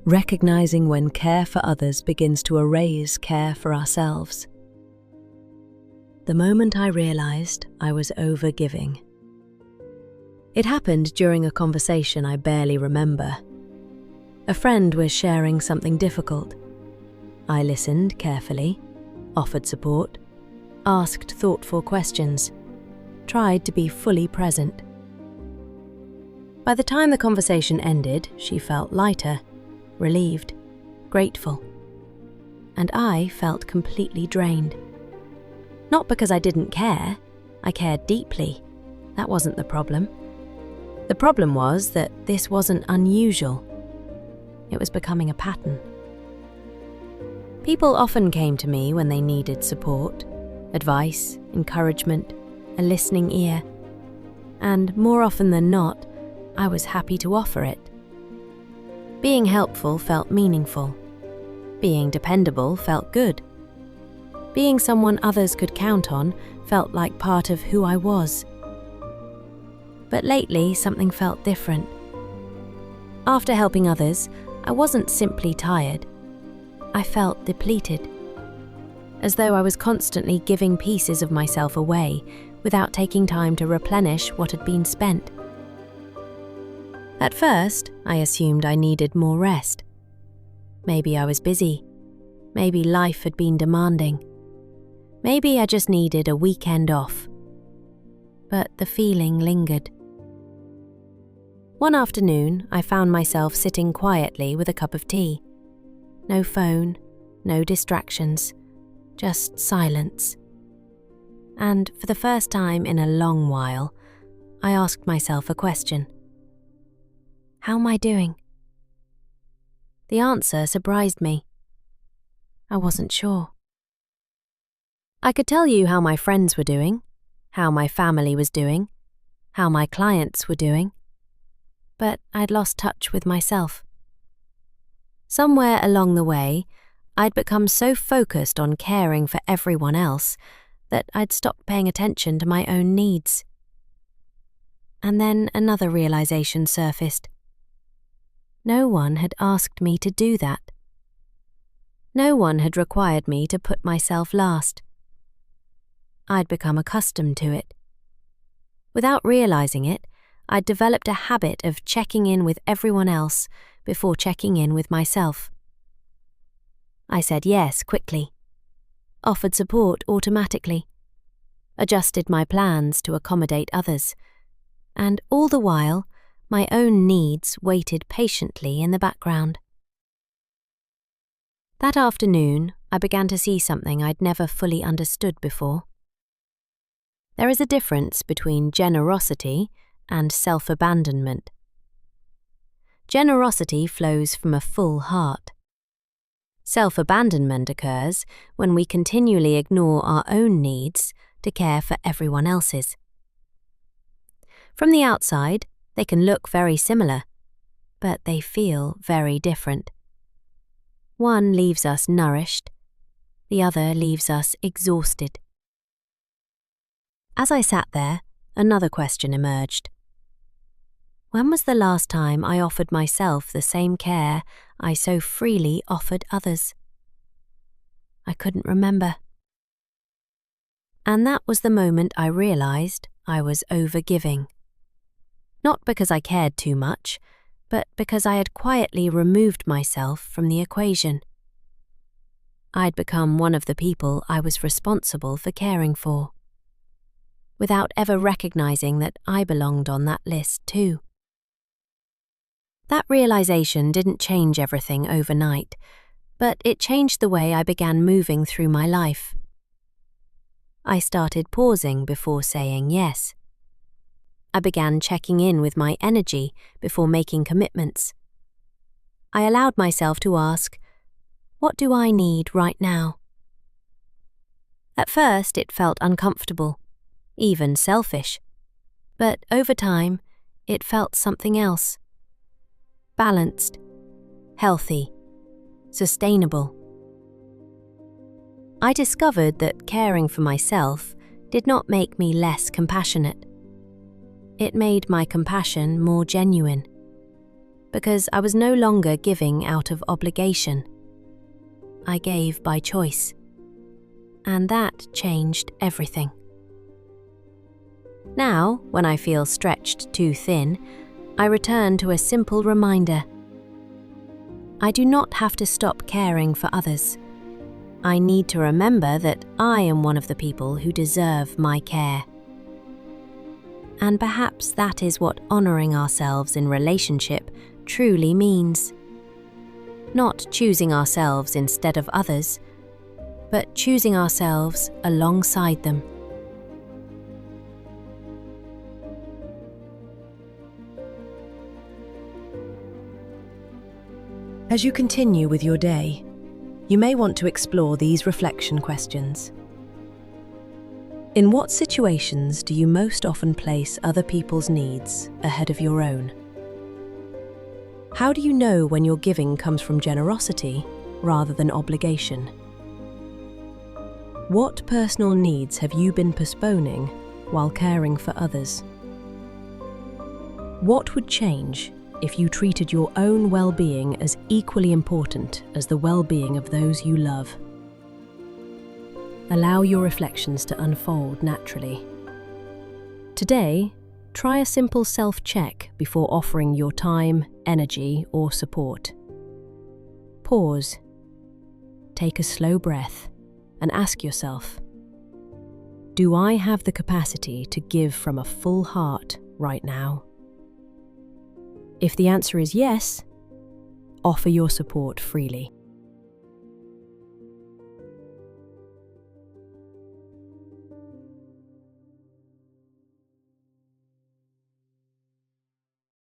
recognizing when care for others begins to erase care for ourselves. The moment I realized I was overgiving. It happened during a conversation I barely remember. A friend was sharing something difficult. I listened carefully, offered support, asked thoughtful questions, tried to be fully present. By the time the conversation ended, she felt lighter, relieved, grateful. And I felt completely drained. Not because I didn't care, I cared deeply. That wasn't the problem. The problem was that this wasn't unusual. It was becoming a pattern. People often came to me when they needed support, advice, encouragement, a listening ear. And more often than not, I was happy to offer it. Being helpful felt meaningful. Being dependable felt good. Being someone others could count on felt like part of who I was. But lately, something felt different. After helping others, I wasn't simply tired. I felt depleted, as though I was constantly giving pieces of myself away without taking time to replenish what had been spent. At first, I assumed I needed more rest. Maybe I was busy. Maybe life had been demanding. Maybe I just needed a weekend off. But the feeling lingered. One afternoon, I found myself sitting quietly with a cup of tea. No phone, no distractions, just silence. And for the first time in a long while, I asked myself a question. How am I doing? The answer surprised me. I wasn't sure. I could tell you how my friends were doing, how my family was doing, how my clients were doing, but I'd lost touch with myself. Somewhere along the way, I'd become so focused on caring for everyone else that I'd stopped paying attention to my own needs. And then another realization surfaced. No one had asked me to do that. No one had required me to put myself last. I'd become accustomed to it. Without realizing it, I'd developed a habit of checking in with everyone else before checking in with myself. I said yes quickly, offered support automatically, adjusted my plans to accommodate others, and all the while, my own needs waited patiently in the background. That afternoon, I began to see something I'd never fully understood before. There is a difference between generosity and self-abandonment. Generosity flows from a full heart. Self-abandonment occurs when we continually ignore our own needs to care for everyone else's. From the outside, they can look very similar, but they feel very different. One leaves us nourished, the other leaves us exhausted. As I sat there, another question emerged. When was the last time I offered myself the same care I so freely offered others? I couldn't remember. And that was the moment I realized I was overgiving. Not because I cared too much, but because I had quietly removed myself from the equation. I'd become one of the people I was responsible for caring for, without ever recognizing that I belonged on that list too. That realization didn't change everything overnight, but it changed the way I began moving through my life. I started pausing before saying yes. I began checking in with my energy before making commitments. I allowed myself to ask, what do I need right now? At first, it felt uncomfortable, even selfish. But over time, it felt something else. Balanced, healthy, sustainable. I discovered that caring for myself did not make me less compassionate. It made my compassion more genuine. because I was no longer giving out of obligation. I gave by choice, and that changed everything. Now, when I feel stretched too thin, I return to a simple reminder. I do not have to stop caring for others. I need to remember that I am one of the people who deserve my care. And perhaps that is what honoring ourselves in relationship truly means. Not choosing ourselves instead of others, but choosing ourselves alongside them. As you continue with your day, you may want to explore these reflection questions. In what situations do you most often place other people's needs ahead of your own? How do you know when your giving comes from generosity rather than obligation? What personal needs have you been postponing while caring for others? What would change if you treated your own well-being as equally important as the well-being of those you love? Allow your reflections to unfold naturally. Today, try a simple self-check before offering your time, energy, or support. Pause, take a slow breath, and ask yourself, do I have the capacity to give from a full heart right now? If the answer is yes, offer your support freely.